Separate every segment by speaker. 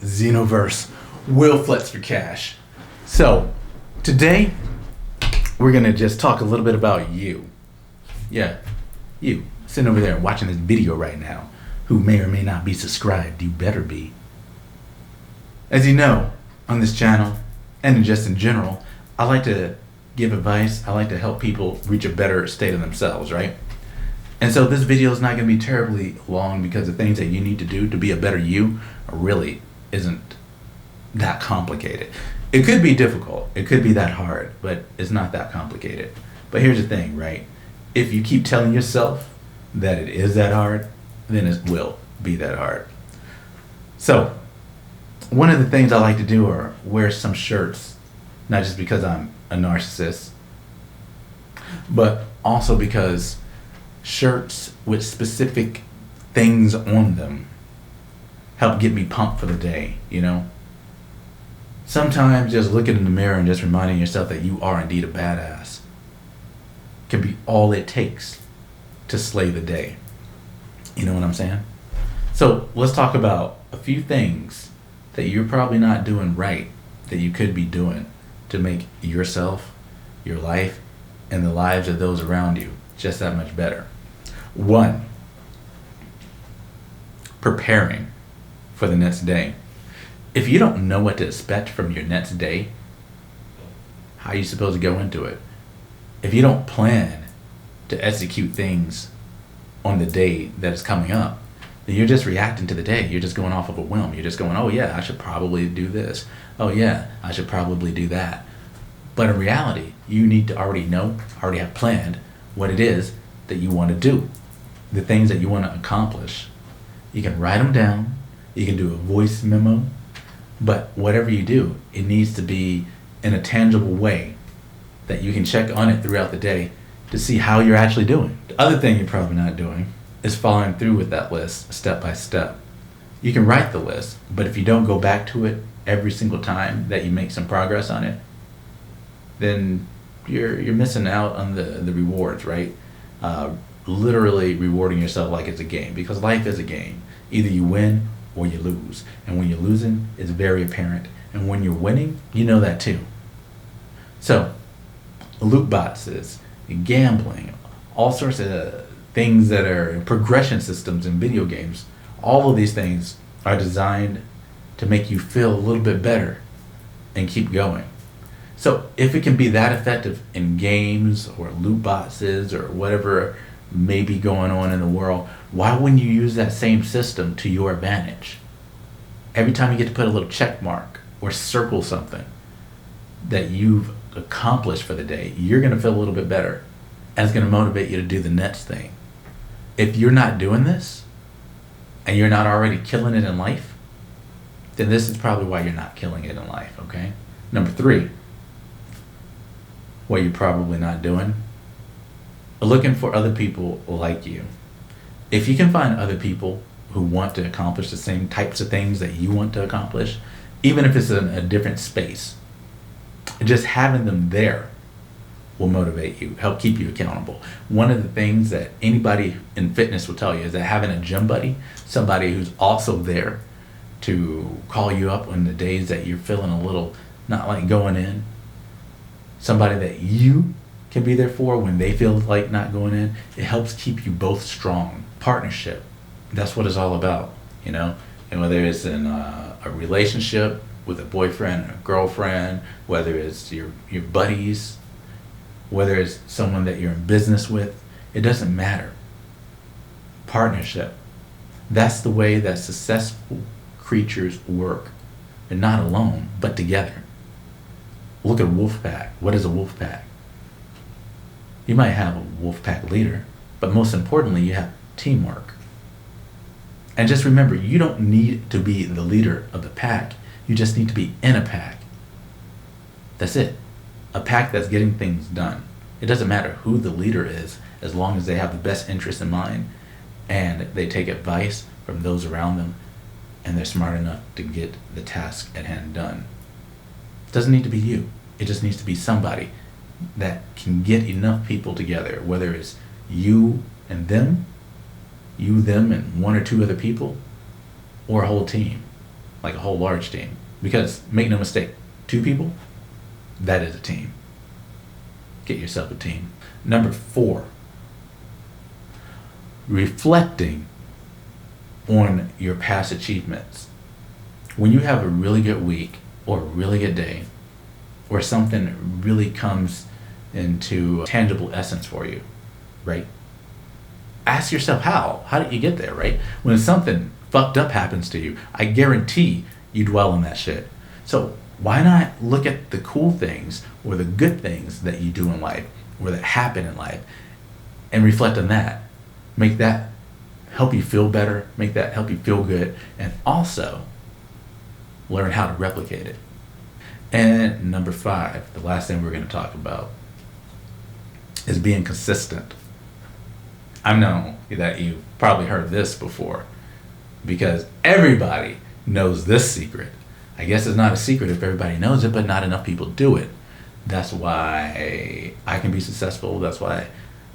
Speaker 1: Xenoverse will flex for cash. So today we're gonna just talk a little bit about you. Yeah, you sitting over there watching this video right now, who may or may not be subscribed. You better be. As you know, on this channel and just in general, I like to give advice. I like to help people reach a better state of themselves, right? And so this video is not going to be terribly long because the things that you need to do to be a better you really isn't that complicated. It could be difficult. It could be that hard, but it's not that complicated. But here's the thing, right? If you keep telling yourself that it is that hard, then it will be that hard. So one of the things I like to do are wear some shirts, not just because I'm a narcissist, but also because shirts with specific things on them help get me pumped for the day, you know? Sometimes just looking in the mirror and just reminding yourself that you are indeed a badass can be all it takes to slay the day. You know what I'm saying? So let's talk about a few things that you're probably not doing right that you could be doing to make yourself, your life, and the lives of those around you just that much better. 1, preparing for the next day. If you don't know what to expect from your next day, how are you supposed to go into it? If you don't plan to execute things on the day that is coming up, then you're just reacting to the day. You're just going off of a whim. You're just going, oh yeah, I should probably do this. Oh yeah, I should probably do that. But in reality, you need to already have planned what it is that you want to do, the things that you want to accomplish. You can write them down, you can do a voice memo, but whatever you do, it needs to be in a tangible way that you can check on it throughout the day to see how you're actually doing. The other thing you're probably not doing is following through with that list step by step. You can write the list, but if you don't go back to it every single time that you make some progress on it, then you're missing out on the rewards, right? Literally rewarding yourself like it's a game, because life is a game. Either you win or you lose. And when you're losing, it's very apparent. And when you're winning, you know that too. So, loot boxes, gambling, all sorts of things that are progression systems in video games, all of these things are designed to make you feel a little bit better and keep going. So if it can be that effective in games or loot boxes or whatever may be going on in the world, why wouldn't you use that same system to your advantage? Every time you get to put a little check mark or circle something that you've accomplished for the day, you're going to feel a little bit better, and it's going to motivate you to do the next thing. If you're not doing this and you're not already killing it in life, then this is probably why you're not killing it in life, okay? Number 3, what you're probably not doing, looking for other people like you. If you can find other people who want to accomplish the same types of things that you want to accomplish, even if it's in a different space. Just having them there will motivate you, help keep you accountable. One of the things that anybody in fitness will tell you is that having a gym buddy, somebody who's also there to call you up on the days that you're feeling a little not like going in, somebody that you can be there for when they feel like not going in, it helps keep you both strong. Partnership, that's what it's all about, you know? And whether it's in a relationship with a boyfriend or a girlfriend, whether it's your buddies, whether it's someone that you're in business with, it doesn't matter. Partnership, that's the way that successful creatures work. They're not alone, but together. Look at a wolf pack. What is a wolf pack? You might have a wolf pack leader, but most importantly, you have teamwork. And just remember, you don't need to be the leader of the pack. You just need to be in a pack. That's it. A pack that's getting things done. It doesn't matter who the leader is, as long as they have the best interest in mind and they take advice from those around them and they're smart enough to get the task at hand done. It doesn't need to be you. It just needs to be somebody that can get enough people together, whether it's you and them, you, them, and one or two other people, or a whole team, like a whole large team. Because make no mistake, 2 people, that is a team. Get yourself a team. Number 4, reflecting on your past achievements. When you have a really good week or a really good day, or something really comes into tangible essence for you, right? Ask yourself how. How did you get there, right? When something fucked up happens to you, I guarantee you dwell on that shit. So why not look at the cool things or the good things that you do in life or that happen in life and reflect on that? Make that help you feel better, make that help you feel good, and also learn how to replicate it. And number 5, the last thing we're going to talk about is being consistent. I know that you've probably heard this before because everybody knows this secret. I guess it's not a secret if everybody knows it, but not enough people do it. That's why I can be successful. That's why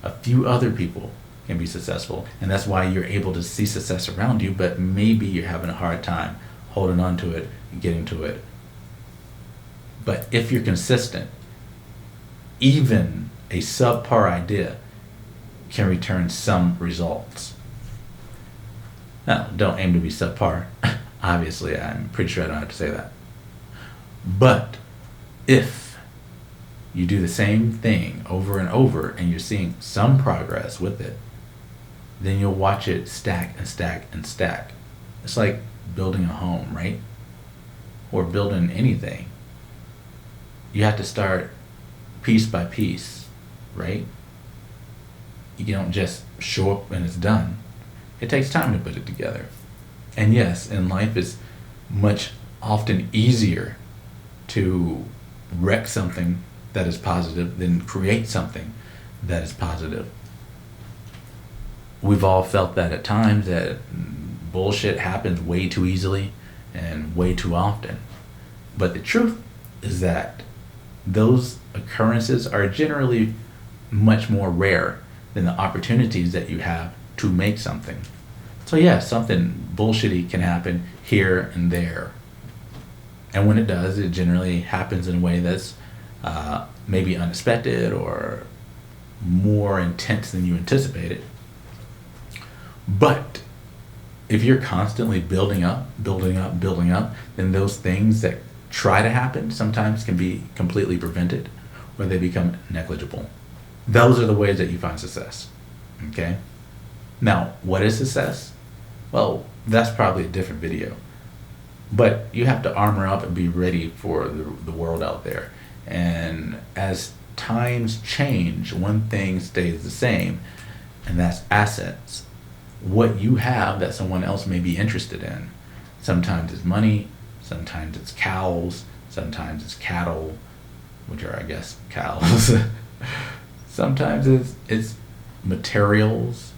Speaker 1: a few other people can be successful. And that's why you're able to see success around you, but maybe you're having a hard time holding on to it and getting to it. But if you're consistent, even a subpar idea can return some results. Now, don't aim to be subpar. Obviously, I'm pretty sure I don't have to say that. But if you do the same thing over and over and you're seeing some progress with it, then you'll watch it stack and stack and stack. It's like building a home, right? Or building anything. You have to start piece by piece, right? You don't just show up and it's done. It takes time to put it together. And yes, in life it's much often easier to wreck something that is positive than create something that is positive. We've all felt that at times, that bullshit happens way too easily and way too often. But the truth is that those occurrences are generally much more rare than the opportunities that you have to make something. So yeah, something bullshitty can happen here and there. And when it does, it generally happens in a way that's maybe unexpected or more intense than you anticipated. But if you're constantly building up, then those things that try to happen sometimes can be completely prevented or they become negligible. Those are the ways that you find success. Okay? Now, what is success? Well, that's probably a different video. But you have to armor up and be ready for the world out there. And as times change, one thing stays the same, and that's assets. What you have that someone else may be interested in. Sometimes it's money, sometimes it's cows, sometimes it's cattle, which are, I guess, cows. Sometimes it's materials.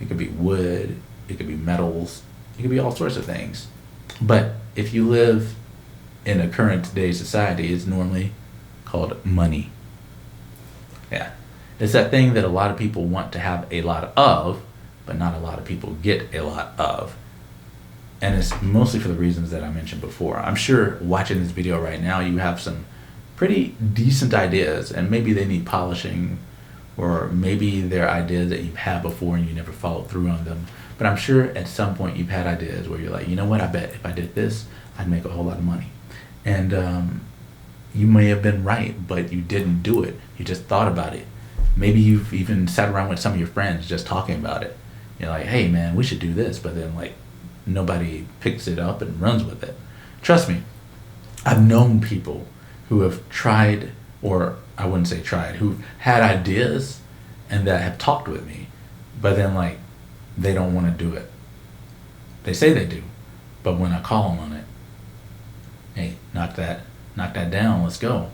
Speaker 1: It could be wood, it could be metals, It could be all sorts of things. But if you live in a current day society, it's normally called money. Yeah. It's that thing that a lot of people want to have a lot of, but not a lot of people get a lot of. And it's mostly for the reasons that I mentioned before. I'm sure watching this video right now, you have some pretty decent ideas, and maybe they need polishing, or maybe they're ideas that you've had before and you never followed through on them. But I'm sure at some point you've had ideas where you're like, you know what, I bet if I did this, I'd make a whole lot of money. And you may have been right, but you didn't do it. You just thought about it. Maybe you've even sat around with some of your friends just talking about it. You're like, hey man, we should do this, but then like nobody picks it up and runs with it. Trust me, I've known people who have tried, or I wouldn't say tried, who've had ideas and that have talked with me, but then like they don't want to do it. They say they do, but when I call them on it, hey, knock that down, let's go,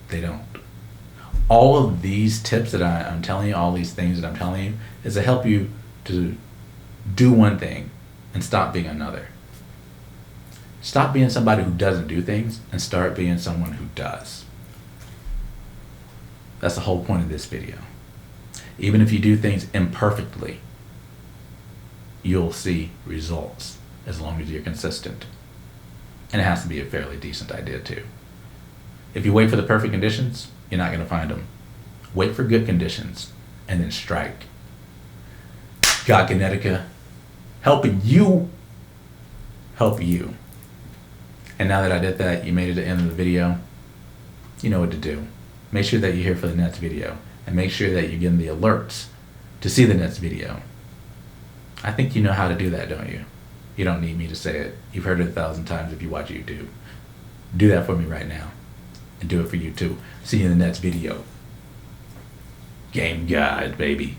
Speaker 1: they don't. All of these tips that I'm telling you, all these things that I'm telling you, is to help you to do one thing and stop being another. Stop being somebody who doesn't do things and start being someone who does. That's the whole point of this video. Even if you do things imperfectly, you'll see results as long as you're consistent. And it has to be a fairly decent idea too. If you wait for the perfect conditions, you're not going to find them. Wait for good conditions and then strike. God Kinetica, helping you help you. And now that I did that, you made it to the end of the video, you know what to do. Make sure that you're here for the next video, and make sure that you're getting the alerts to see the next video. I think you know how to do that, don't you? You don't need me to say it. You've heard it 1,000 times if you watch YouTube. Do that for me right now, and do it for you too. See you in the next video. Game God, baby.